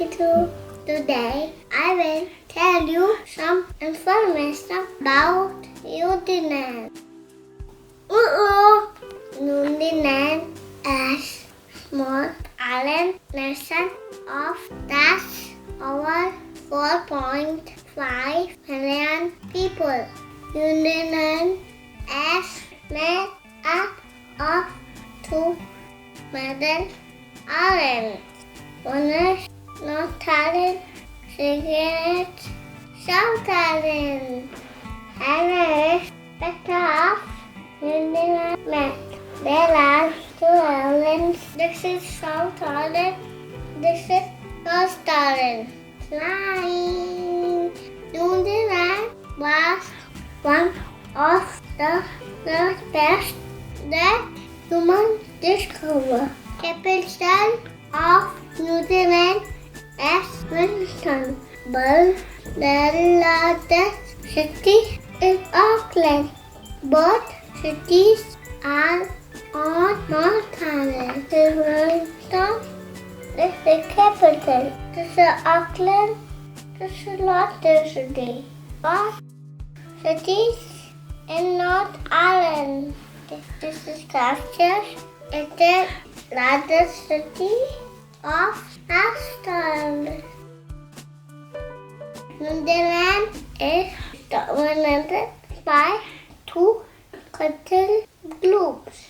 you. Today I will tell you some information about New Zealand. New Zealand is a small island nation of just over 4.5 million people. New Zealand is made up of two major islands. One is North Island, second is South Island. And is better of New Zealand map. There are two islands. This is South Island. This is North Island. Flying. New Zealand was one of the best that humans discovered. Capital of New Zealand is Wellington, but the largest city is Auckland. Both cities are on North Island. Wellington is the capital. This is Auckland. This is largest city. Both cities in North Island. This is Christchurch. It is the largest city of Australia. New Zealand is dominated by two cultural groups,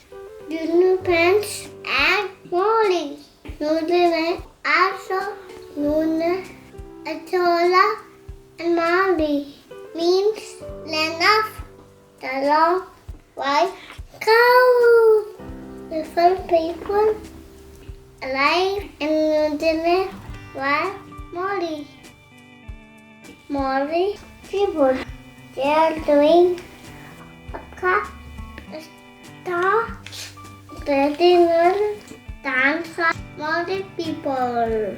Europeans and Maori. New Zealand also known as Atola and Maori means land of the long white cows. The first people alive in New Zealand were Maori. Maori people, they are doing a star traditional dance for Maori people.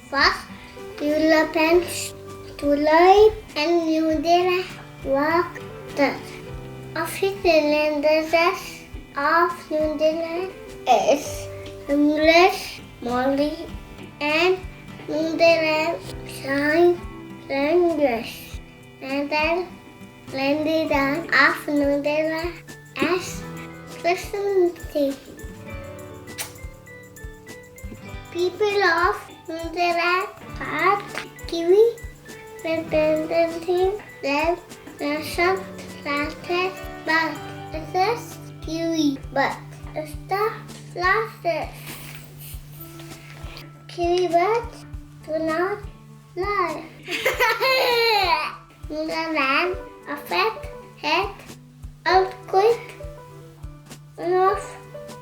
First, Europeans to live in New Zealand worked there. Official languages of New Zealand is English, Maori, and New Zealand Sign Language. Another language of New Zealand is Christianity. People of New Zealand are Kiwi, representing their nation started but it is Kiwi, but it's the largest. Kiwi birds do not fly. New Zealand affect had earthquake of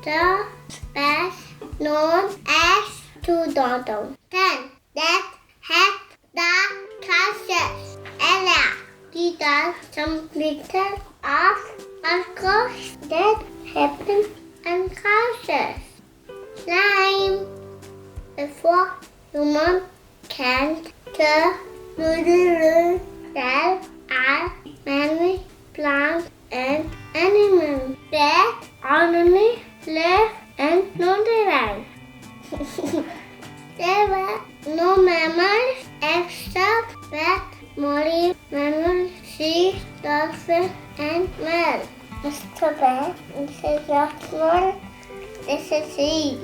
the past known as tsunami. Then that had the causes area. These are some little of earthquakes that happen and causes slime. Before humans can the New Zealand, there are many plants and animals that only live in New Zealand. There were no mammals except that marine mammals, sea, dolphins, and whales. Mr. Bear, this is your small, this is sea.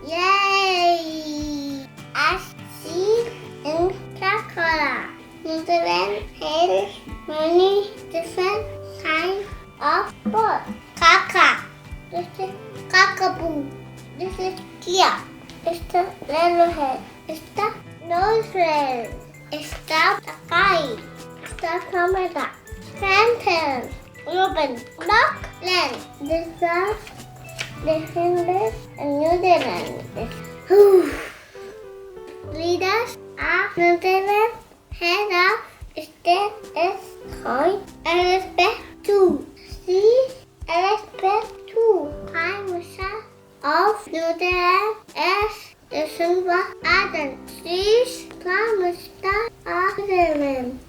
Yay! I see in Kakara. New Zealand has many different kinds of birds. Kaka. This is Kakaboo. This is Kia. It's the yellowhead. It's the nosehead. It's the kite. It's the Kamada. Phantom. Robin. Rockland. This is different in New Zealand. Leaders of New Zealand head of state is called Elizabeth II. She Elizabeth II. Prime Minister of New Zealand is the Silver Island. She's Prime Minister of New Zealand.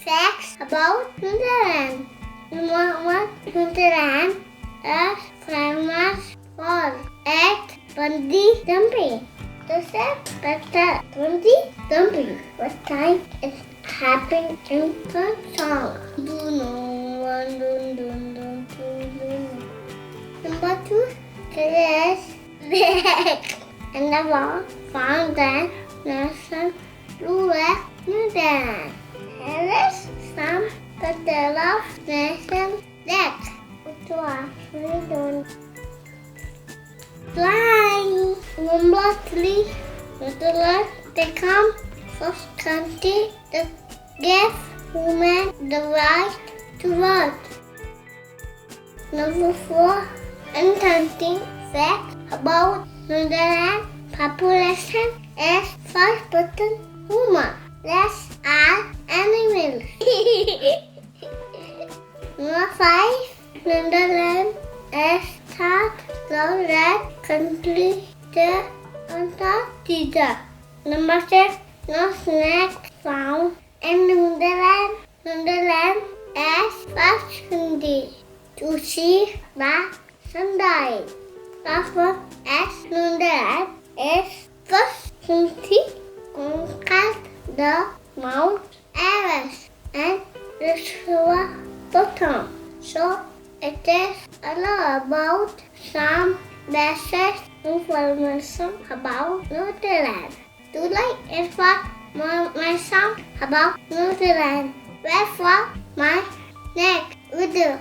Facts about New Zealand. New Zealand is famous for its bungee jumping. The same better bungee jumping was time it happened in the song. Number 2 is Big and the wall found that nation Christchurch New Zealand. Here is some better of nation that to actually don't fly. Number 3 Netherlands become first country that gave women the right to vote. Number 4 interesting fact about Netherlands population is 5% women. That's all animals. Number 5 Netherlands is third largest country to Antarctica. Number 6 no snake found in Netherlands. Netherlands is first country to see the sunrise. Last one is Netherlands is first country conquered the Mount Everest and the bottom. So it is a lot about some basic information about Netherlands. Do you like information about Netherlands? Wait for my next video.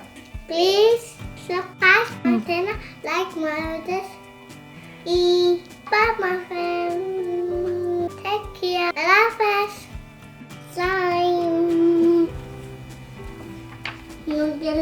Please subscribe my channel, like my videos. Bye my friends. Take care. I love us. Bye. New Zealand.